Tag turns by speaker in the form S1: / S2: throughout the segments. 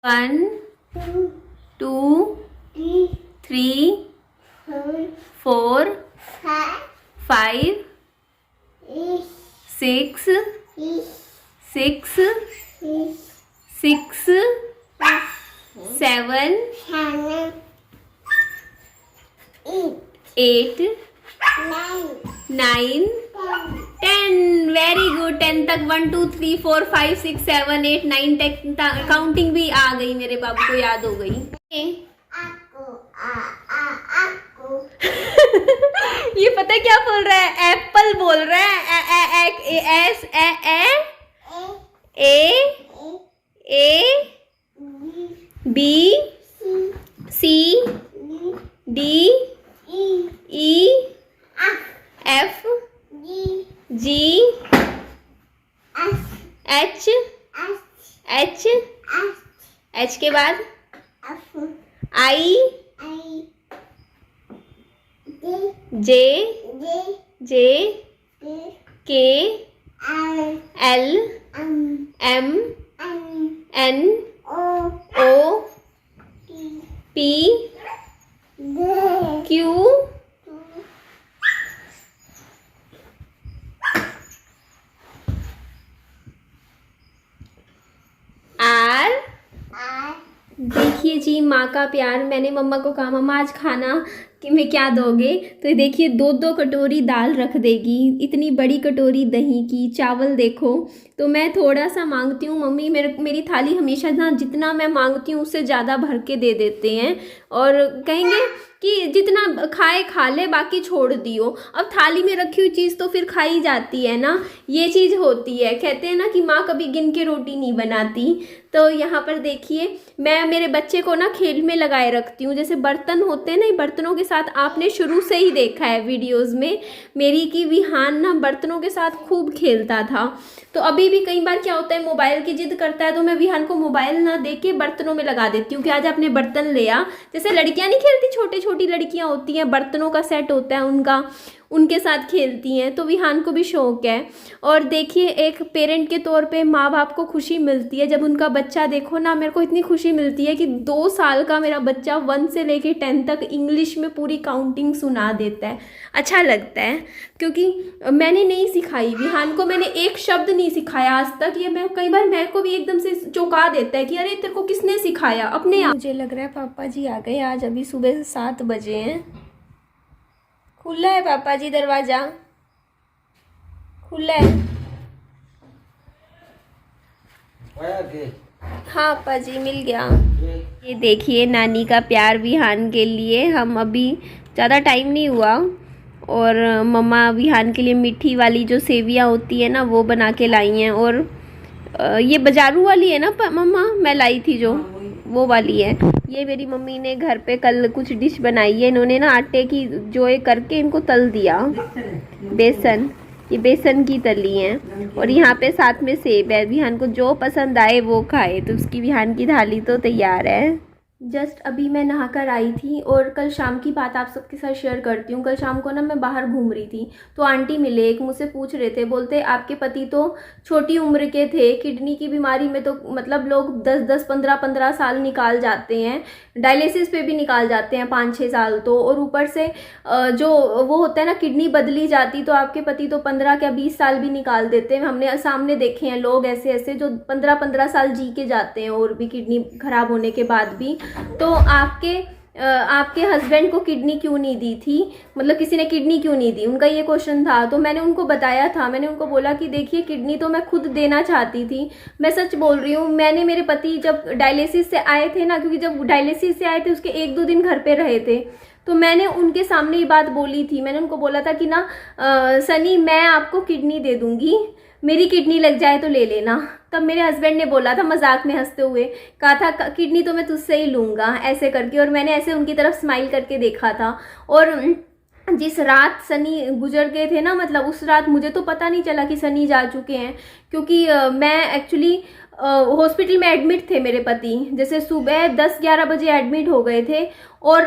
S1: 1 2 3 4 5 6 6 6 7 8 9 10। Very good. 10 तक 1 2 3 4 5 6 7 8 9 तक counting भी आ गई, मेरे बाबू को याद हो गई। ये पता है क्या बोल रहा है? एप्पल बोल रहा है। S A B C D E F G H के बाद I J K L M N O P Q R. देखिए जी, माँ का प्यार। मैंने मम्मा को कहा मम्मा आज खाना कि में क्या दोगे, तो ये देखिए 2-2 कटोरी दाल रख देगी, इतनी बड़ी कटोरी दही की, चावल देखो। तो मैं थोड़ा सा मांगती हूँ, मम्मी मेरी थाली हमेशा ना जितना मैं मांगती हूँ उससे ज़्यादा भर के दे देते हैं और कहेंगे कि जितना खाए खा ले, बाकी छोड़ दियो। अब थाली में रखी हुई चीज़ तो फिर खाई जाती है ना, ये चीज़ होती है। कहते हैं ना कि माँ कभी गिन के रोटी नहीं बनाती। तो यहाँ पर देखिए, मैं मेरे बच्चे को ना खेल में लगाए रखती हूँ। जैसे बर्तन होते हैं ना, बर्तनों के साथ आपने शुरू से ही देखा है वीडियोज़ में मेरी कि विहान ना बर्तनों के साथ खूब खेलता था। तो अभी भी कई बार क्या होता है, मोबाइल की जिद करता है तो मैं विहान को मोबाइल ना दे के बर्तनों में लगा देती हूँ कि आज आपने बर्तन लिया। जैसे लड़कियाँ नहीं खेलती, छोटी छोटी लड़कियाँ होती हैं, बर्तनों का सेट होता है उनका, उनके साथ खेलती हैं। तो विहान को भी शौक है। और देखिए, एक पेरेंट के तौर पे माँ बाप को खुशी मिलती है जब उनका बच्चा, देखो ना, मेरे को इतनी खुशी मिलती है कि 2 साल का मेरा बच्चा 1 से लेके 10 तक इंग्लिश में पूरी काउंटिंग सुना देता है। अच्छा लगता है, क्योंकि मैंने नहीं सिखाई विहान को, मैंने एक शब्द नहीं सिखाया आज तक। ये मैं कई बार मेरे को भी एकदम से चौंका देता है कि अरे तेरे को किसने सिखाया, अपने आप। मुझे लग रहा है पापा जी आ गए आज, अभी सुबह 7 बजे हैं। खुला है पापा जी, दरवाजा खुला है। हाँ पापा जी, मिल गया। ये देखिए नानी का प्यार विहान के लिए। हम अभी ज़्यादा टाइम नहीं हुआ और मम्मा विहान के लिए मीठी वाली जो सेवियाँ होती है ना वो बना के लाई हैं। और ये बाजारू वाली है ना मम्मा, मैं लाई थी जो, वो वाली है। ये मेरी मम्मी ने घर पे कल कुछ डिश बनाई है, इन्होंने ना आटे की जोए करके इनको तल दिया, बेसन, ये बेसन की तली हैं। और यहाँ पे साथ में सेब है, विहान को जो पसंद आए वो खाए। तो उसकी विहान की थाली तो तैयार है। जस्ट अभी मैं नहा कर आई थी और कल शाम की बात आप सबके साथ शेयर करती हूँ। कल शाम को ना मैं बाहर घूम रही थी तो आंटी मिले, एक मुझसे पूछ रहे थे, बोलते आपके पति तो छोटी उम्र के थे, किडनी की बीमारी में तो मतलब लोग 10-10 15-15 साल निकाल जाते हैं, डायलिसिस पे भी निकाल जाते हैं 5-6 साल तो, और ऊपर से जो वो होता है ना किडनी बदली जाती, तो आपके पति तो 15 या 20 साल भी निकाल देते हैं। हमने सामने देखे हैं लोग ऐसे ऐसे जो 15-15 साल जी के जाते हैं और भी किडनी खराब होने के बाद भी। तो आपके हस्बैंड को किडनी क्यों नहीं दी थी, मतलब किसी ने किडनी क्यों नहीं दी, उनका ये क्वेश्चन था। तो मैंने उनको बताया था, मैंने उनको बोला कि देखिए किडनी तो मैं खुद देना चाहती थी, मैं सच बोल रही हूँ। मैंने, मेरे पति जब डायलिसिस से आए थे ना, क्योंकि जब डायलिसिस से आए थे उसके 1-2 दिन घर पे रहे थे, तो मैंने उनके सामने ये बात बोली थी। मैंने उनको बोला था कि ना सनी, मैं आपको किडनी दे दूंगी, मेरी किडनी लग जाए तो ले लेना। तब मेरे हस्बैंड ने बोला था मजाक में हंसते हुए, कहा था किडनी तो मैं तुझसे ही लूँगा, ऐसे करके। और मैंने ऐसे उनकी तरफ स्माइल करके देखा था। और जिस रात सनी गुजर गए थे ना, मतलब उस रात मुझे तो पता नहीं चला कि सनी जा चुके हैं, क्योंकि मैं एक्चुअली हॉस्पिटल में एडमिट थे मेरे पति, जैसे सुबह 10-11 बजे एडमिट हो गए थे। और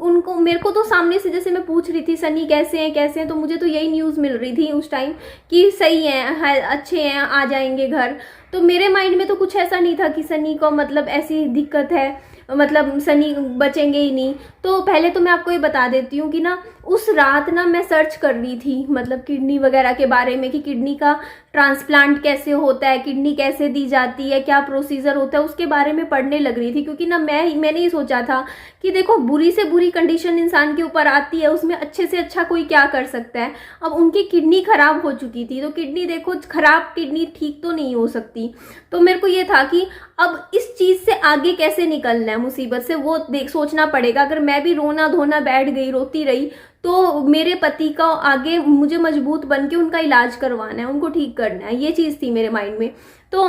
S1: उनको मेरे को तो सामने से जैसे मैं पूछ रही थी सनी कैसे हैं, तो मुझे तो यही न्यूज़ मिल रही थी उस टाइम कि सही हैं, अच्छे हैं, आ जाएंगे घर। तो मेरे माइंड में तो कुछ ऐसा नहीं था कि सनी को मतलब ऐसी दिक्कत है, मतलब सनी बचेंगे ही नहीं। तो पहले तो मैं आपको ये बता देती हूँ कि ना उस रात ना मैं सर्च कर रही थी मतलब किडनी वगैरह के बारे में कि किडनी का ट्रांसप्लांट कैसे होता है, किडनी कैसे दी जाती है, क्या प्रोसीजर होता है, उसके बारे में पढ़ने लग रही थी। क्योंकि ना मैंने ये सोचा था कि देखो बुरी से बुरी कंडीशन इंसान के ऊपर आती है, उसमें अच्छे से अच्छा कोई क्या कर सकता है। अब उनकी किडनी खराब हो चुकी थी, तो किडनी देखो खराब किडनी ठीक तो नहीं हो सकती। तो मेरे को ये था कि अब इस चीज़ से आगे कैसे निकलना है मुसीबत से, वो सोचना पड़ेगा। अगर मैं भी रोना धोना बैठ गई, रोती रही, तो मेरे पति का आगे मुझे मजबूत बन के उनका इलाज करवाना है, उनको ठीक करना है, ये चीज़ थी मेरे माइंड में। तो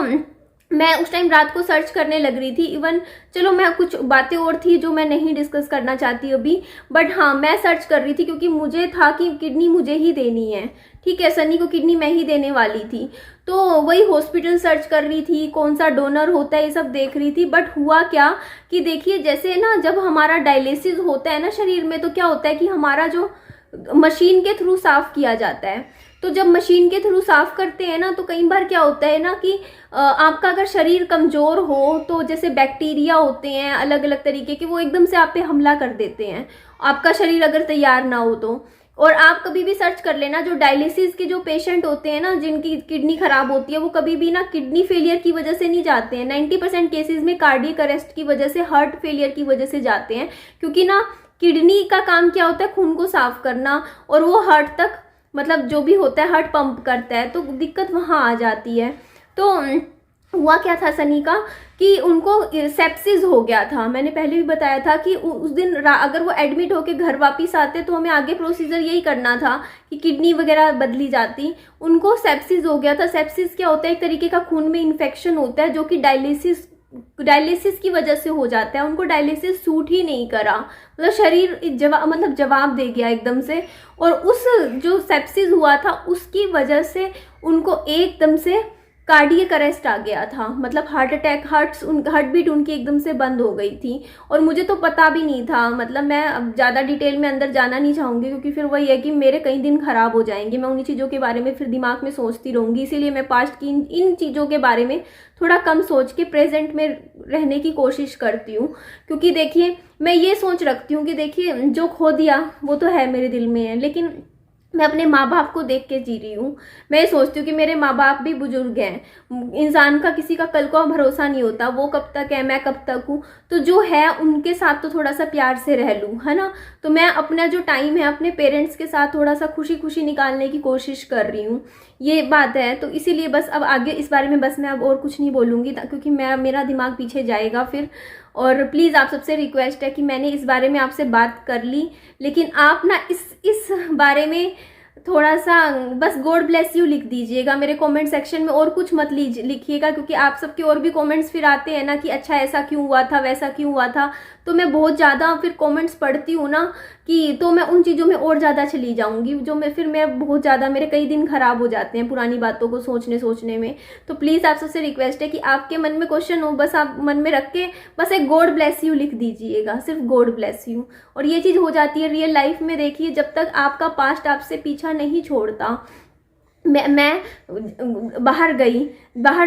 S1: मैं उस टाइम रात को सर्च करने लग रही थी। इवन चलो मैं कुछ बातें और थी जो मैं नहीं डिस्कस करना चाहती अभी, बट हाँ मैं सर्च कर रही थी क्योंकि मुझे था कि किडनी मुझे ही देनी है, ठीक है, सनी को किडनी मैं ही देने वाली थी। तो वही हॉस्पिटल सर्च कर रही थी, कौन सा डोनर होता है ये सब देख रही थी। बट हुआ क्या कि देखिए जैसे ना जब हमारा डायलिसिस होता है ना शरीर में, तो क्या होता है कि हमारा जो मशीन के थ्रू साफ किया जाता है। तो जब मशीन के थ्रू साफ करते हैं ना, तो कई बार क्या होता है ना कि आपका अगर शरीर कमज़ोर हो तो जैसे बैक्टीरिया होते हैं अलग अलग तरीके के, वो एकदम से आप पे हमला कर देते हैं, आपका शरीर अगर तैयार ना हो तो। और आप कभी भी सर्च कर लेना, जो डायलिसिस के जो पेशेंट होते हैं ना जिनकी किडनी खराब होती है, वो कभी भी ना किडनी फेलियर की वजह से नहीं जाते हैं। 90% केसेस में कार्डियक अरेस्ट की वजह से, हार्ट फेलियर की वजह से जाते हैं। क्योंकि ना किडनी का काम क्या होता है, खून को साफ करना, और वो हार्ट तक मतलब जो भी होता है हार्ट पंप करता है, तो दिक्कत वहाँ आ जाती है। तो हुआ क्या था सनी का कि उनको सेप्सिस हो गया था। मैंने पहले भी बताया था कि उस दिन अगर वो एडमिट होके घर वापस आते तो हमें आगे प्रोसीजर यही करना था कि किडनी वगैरह बदली जाती। उनको सेप्सिस हो गया था। सेप्सिस क्या होता है, एक तरीके का खून में इन्फेक्शन होता है जो कि डायलिसिस की वजह से हो जाता है। उनको डायलिसिस सूट ही नहीं करा, मतलब शरीर जवाब दे गया एकदम से। और उस जो सेप्सिस हुआ था उसकी वजह से उनको एकदम से कार्डियक अरेस्ट आ गया था, मतलब हार्ट अटैक, हार्ट बीट उनकी एकदम से बंद हो गई थी। और मुझे तो पता भी नहीं था, मतलब मैं अब ज़्यादा डिटेल में अंदर जाना नहीं चाहूँगी क्योंकि फिर वही है कि मेरे कई दिन खराब हो जाएंगे, मैं उन्हीं चीज़ों के बारे में फिर दिमाग में सोचती रहूँगी। इसीलिए मैं पास्ट की इन चीज़ों के बारे में थोड़ा कम सोच के प्रेजेंट में रहने की कोशिश करती हूँ। क्योंकि देखिए मैं ये सोच रखती हूँ कि देखिए जो खो दिया वो तो है मेरे दिल में है, लेकिन मैं अपने माँ बाप को देख के जी रही हूँ। मैं सोचती हूँ कि मेरे माँ बाप भी बुजुर्ग हैं, इंसान का किसी का कल को भरोसा नहीं होता, वो कब तक है मैं कब तक हूँ। तो जो है उनके साथ तो थोड़ा सा प्यार से रह लूँ, है ना। तो मैं अपना जो टाइम है अपने पेरेंट्स के साथ थोड़ा सा खुशी खुशी निकालने की कोशिश कर रही हूँ, ये बात है। तो इसीलिए बस अब आगे इस बारे में बस मैं अब और कुछ नहीं बोलूँगी क्योंकि मेरा दिमाग पीछे जाएगा फिर। और प्लीज़ आप सबसे रिक्वेस्ट है कि मैंने इस बारे में आपसे बात कर ली, लेकिन आप ना इस बारे में थोड़ा सा बस गॉड ब्लेस यू लिख दीजिएगा मेरे कमेंट सेक्शन में, और कुछ मत लिखिएगा। क्योंकि आप सबके और भी कमेंट्स फिर आते हैं ना कि अच्छा ऐसा क्यों हुआ था, वैसा क्यों हुआ था। तो मैं बहुत ज़्यादा फिर कमेंट्स पढ़ती हूँ ना कि तो मैं उन चीज़ों में और ज़्यादा चली जाऊँगी, जो मैं बहुत ज़्यादा मेरे कई दिन ख़राब हो जाते हैं पुरानी बातों को सोचने में। तो प्लीज़ आप सबसे रिक्वेस्ट है कि आपके मन में क्वेश्चन हो, बस आप मन में रख के बस एक गॉड ब्लेस यू लिख दीजिएगा, सिर्फ गॉड ब्लेस यू। और ये चीज़ हो जाती है रियल लाइफ में। देखिए जब तक आपका पास्ट आपसे पीछा नहीं छोड़ता, मैं बाहर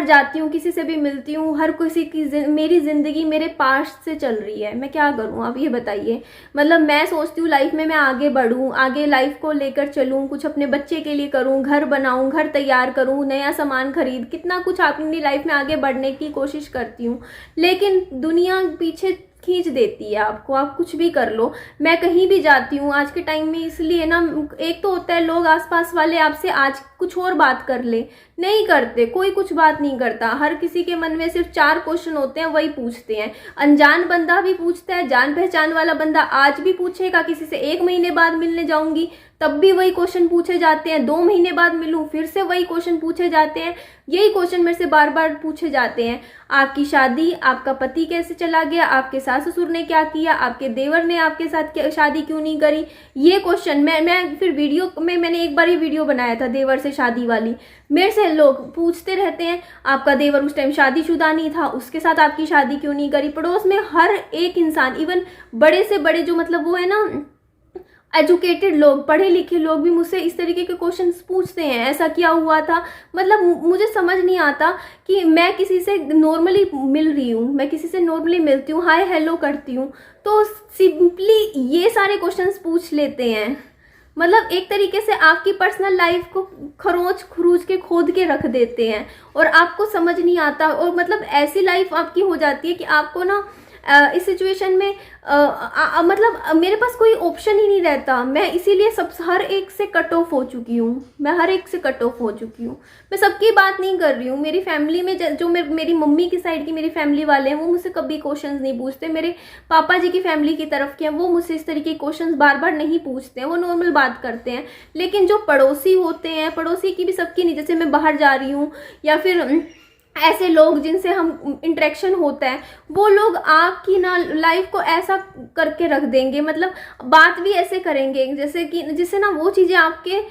S1: जाती हूँ, किसी से भी मिलती हूँ, हर किसी की मेरी ज़िंदगी मेरे पास्ट से चल रही है। मैं क्या करूँ आप ये बताइए। मतलब मैं सोचती हूँ लाइफ में मैं आगे बढ़ूँ, आगे लाइफ को लेकर चलूँ, कुछ अपने बच्चे के लिए करूँ, घर बनाऊँ, घर तैयार करूँ, नया सामान खरीद, कितना कुछ अपनी लाइफ में आगे बढ़ने की कोशिश करती हूँ, लेकिन दुनिया पीछे खींच देती है आपको। आप कुछ भी कर लो, मैं कहीं भी जाती हूँ आज के टाइम में, इसलिए ना एक तो होता है लोग आसपास वाले आपसे आज कुछ और बात कर ले, नहीं करते, कोई कुछ बात नहीं करता। हर किसी के मन में सिर्फ 4 क्वेश्चन होते हैं, वही पूछते हैं। अनजान बंदा भी पूछता है, जान पहचान वाला बंदा आज भी पूछेगा, किसी से 1 महीने बाद मिलने जाऊंगी तब भी वही क्वेश्चन पूछे जाते हैं। 2 महीने बाद मिलूं फिर से वही क्वेश्चन पूछे जाते हैं। यही क्वेश्चन मेरे से बार बार पूछे जाते हैं, आपकी शादी, आपका पति कैसे चला गया, आपके सास ससुर ने क्या किया, आपके देवर ने आपके साथ शादी क्यों नहीं करी। ये क्वेश्चन मैं फिर वीडियो में, मैंने एक बार ही वीडियो बनाया था देवर से शादी वाली, मेरे से लोग पूछते रहते हैं, आपका देवर उस टाइम शादीशुदा नहीं था, उसके साथ आपकी शादी क्यों नहीं करी। पड़ोस में हर एक इंसान, इवन बड़े से बड़े जो मतलब वो है ना एजुकेटेड लोग, पढ़े लिखे लोग भी मुझसे इस तरीके के क्वेश्चंस पूछते हैं, ऐसा क्या हुआ था। मतलब मुझे समझ नहीं आता कि मैं किसी से नॉर्मली मिल रही हूँ, मैं किसी से नॉर्मली मिलती हूँ, हाय हेलो करती हूँ, तो सिंपली ये सारे क्वेश्चंस पूछ लेते हैं। मतलब एक तरीके से आपकी पर्सनल लाइफ को खरोच खरूच के खोद के रख देते हैं और आपको समझ नहीं आता। और मतलब ऐसी लाइफ आपकी हो जाती है कि आपको ना इस सिचुएशन में मतलब मेरे पास कोई ऑप्शन ही नहीं रहता। मैं इसीलिए सब हर एक से कट ऑफ हो चुकी हूँ, मैं हर एक से कट ऑफ हो चुकी हूँ। मैं सबकी बात नहीं कर रही हूँ, मेरी फैमिली में जो मेरी मम्मी की साइड की मेरी फैमिली वाले हैं वो मुझसे कभी क्वेश्चंस नहीं पूछते। मेरे पापा जी की फैमिली की तरफ के हैं वो मुझसे इस तरीके के क्वेश्चंस बार बार नहीं पूछते हैं, वो नॉर्मल बात करते हैं। लेकिन जो पड़ोसी होते हैं, पड़ोसी की भी सबकी नहीं, जैसे मैं बाहर जा रही हूँ या फिर ऐसे लोग जिनसे हम इंटरेक्शन होता है, वो लोग आपकी ना लाइफ को ऐसा करके रख देंगे, मतलब बात भी ऐसे करेंगे जैसे कि जिससे ना वो चीज़ें आपके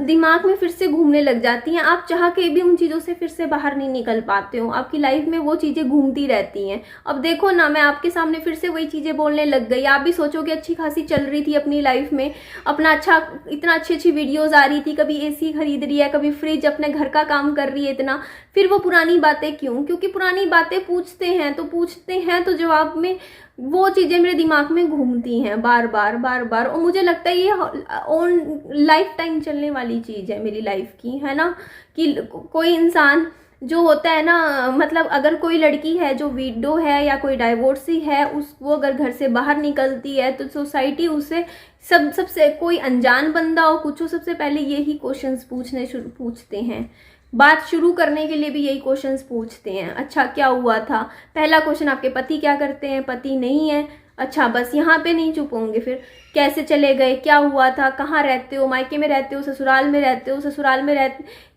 S1: दिमाग में फिर से घूमने लग जाती हैं। आप चाह के भी उन चीज़ों से फिर से बाहर नहीं निकल पाते हो, आपकी लाइफ में वो चीज़ें घूमती रहती हैं। अब देखो ना, मैं आपके सामने फिर से वही चीज़ें बोलने लग गई। आप भी सोचोगे अच्छी खासी चल रही थी अपनी लाइफ में, अपना अच्छा, इतना अच्छी अच्छी वीडियोज़ आ रही थी, कभी एसी खरीद रही है, कभी फ्रिज, अपने घर का काम कर रही है इतना, फिर वो पुरानी बातें क्यों? क्योंकि पुरानी बातें पूछते हैं तो जवाब में वो चीज़ें मेरे दिमाग में घूमती हैं बार बार। और मुझे लगता है ये ऑन लाइफ टाइम चलने वाली चीज़ है मेरी लाइफ की, है ना। कि कोई इंसान जो होता है ना, मतलब अगर कोई लड़की है जो विडो है या कोई डाइवोर्सी है, वो अगर घर से बाहर निकलती है तो सोसाइटी उसे सबसे कोई अनजान बंदा हो कुछ हो, सबसे पहले यही क्वेश्चंस पूछते हैं। बात शुरू करने के लिए भी यही क्वेश्चंस पूछते हैं, अच्छा क्या हुआ था। पहला क्वेश्चन, आपके पति क्या करते हैं, पति नहीं है, अच्छा बस यहाँ पे नहीं चुप होंगे, फिर कैसे चले गए, क्या हुआ था, कहाँ रहते हो, मायके में रहते हो, ससुराल में रहते हो, ससुराल में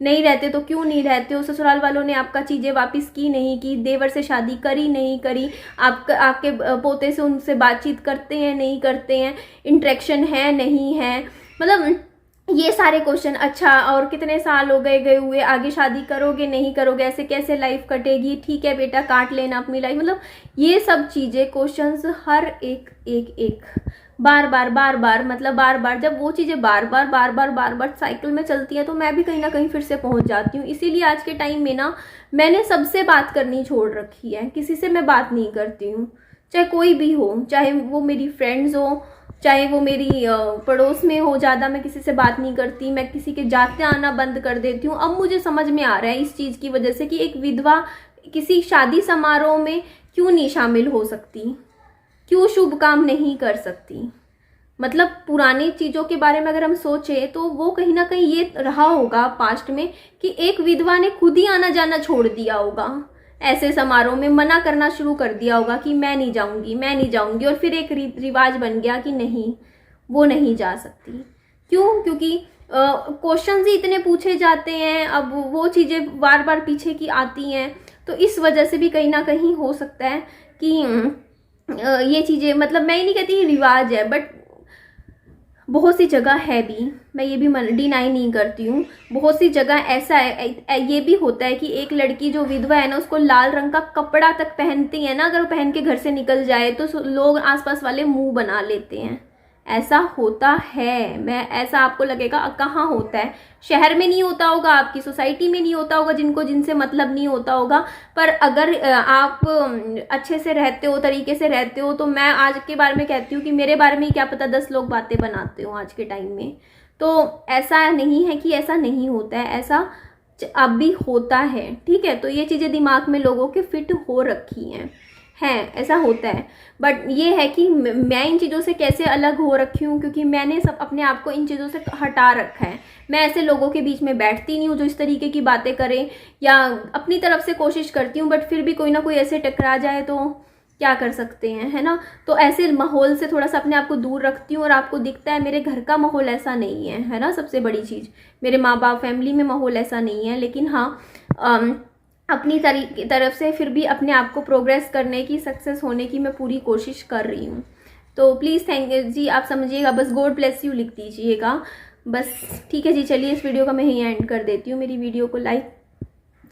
S1: नहीं रहते तो क्यों नहीं रहते हो, ससुराल वालों ने आपका चीज़ें वापस की नहीं की, देवर से शादी करी नहीं करी, आपके पोते से उनसे बातचीत करते हैं नहीं करते हैं, इंटरेक्शन है नहीं है, मतलब ये सारे क्वेश्चन। अच्छा और कितने साल हो गए हुए, आगे शादी करोगे नहीं करोगे, ऐसे कैसे लाइफ कटेगी, ठीक है बेटा काट लेना अपनी लाइफ, मतलब ये सब चीज़ें क्वेश्चंस हर एक बार बार मतलब बार बार। जब वो चीज़ें बार बार साइकिल में चलती है तो मैं भी कहीं ना कहीं फिर से पहुंच जाती हूँ। इसीलिए आज के टाइम में ना मैंने सबसे बात करनी छोड़ रखी है, किसी से मैं बात नहीं करती हूँ, चाहे कोई भी हो, चाहे वो मेरी फ्रेंड्स हो, चाहे वो मेरी पड़ोस में हो। ज़्यादा मैं किसी से बात नहीं करती, मैं किसी के जाते आना बंद कर देती हूँ। अब मुझे समझ में आ रहा है इस चीज़ की वजह से कि एक विधवा किसी शादी समारोह में क्यों नहीं शामिल हो सकती, क्यों शुभ काम नहीं कर सकती। मतलब पुरानी चीज़ों के बारे में अगर हम सोचें तो वो कहीं ना कहीं ये रहा होगा पास्ट में कि एक विधवा ने खुद ही आना जाना छोड़ दिया होगा, ऐसे समारोह में मना करना शुरू कर दिया होगा कि मैं नहीं जाऊंगी, और फिर एक रिवाज बन गया कि नहीं वो नहीं जा सकती। क्यों? क्योंकि क्वेश्चंस ही इतने पूछे जाते हैं, अब वो चीज़ें बार बार पीछे की आती हैं, तो इस वजह से भी कहीं ना कहीं हो सकता है कि ये चीज़ें, मतलब मैं ही नहीं कहती रिवाज है, बट बहुत सी जगह है भी, मैं ये भी डिनाई नहीं करती हूँ, बहुत सी जगह ऐसा है, ये भी होता है कि एक लड़की जो विधवा है ना उसको लाल रंग का कपड़ा तक पहनती है ना, अगर वो पहन के घर से निकल जाए तो लोग आसपास वाले मुंह बना लेते हैं। ऐसा होता है, मैं ऐसा आपको लगेगा कहाँ होता है, शहर में नहीं होता होगा, आपकी सोसाइटी में नहीं होता होगा, जिनसे मतलब नहीं होता होगा, पर अगर आप अच्छे से रहते हो, तरीके से रहते हो, तो मैं आज के बारे में कहती हूँ कि मेरे बारे में क्या पता 10 लोग बातें बनाते हो आज के टाइम में। तो ऐसा नहीं है कि ऐसा नहीं होता है, ऐसा अब भी होता है, ठीक है। तो ये चीज़ें दिमाग में लोगों के फिट हो रखी हैं, ऐसा होता है। बट ये है कि मैं इन चीज़ों से कैसे अलग हो रखी हूँ, क्योंकि मैंने सब अपने आप को इन चीज़ों से हटा रखा है। मैं ऐसे लोगों के बीच में बैठती नहीं हूँ जो इस तरीके की बातें करें, या अपनी तरफ से कोशिश करती हूँ बट फिर भी कोई ना कोई ऐसे टकरा जाए तो क्या कर सकते हैं, है ना। तो ऐसे माहौल से थोड़ा सा अपने आप को दूर रखती हूँ और आपको दिखता है मेरे घर का माहौल ऐसा नहीं है ना। सबसे बड़ी चीज़ मेरे माँ बाप फैमिली में माहौल ऐसा नहीं है, लेकिन हाँ अपनी तरफ से फिर भी अपने आप को प्रोग्रेस करने की, सक्सेस होने की मैं पूरी कोशिश कर रही हूँ। तो प्लीज़ थैंक यू जी, आप समझिएगा, बस गॉड ब्लेस यू लिख दीजिएगा बस। ठीक है जी, चलिए इस वीडियो का मैं यहीं एंड कर देती हूँ। मेरी वीडियो को लाइक,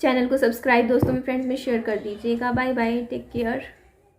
S1: चैनल को सब्सक्राइब, दोस्तों में फ्रेंड्स में शेयर कर दीजिएगा। Bye bye, take care.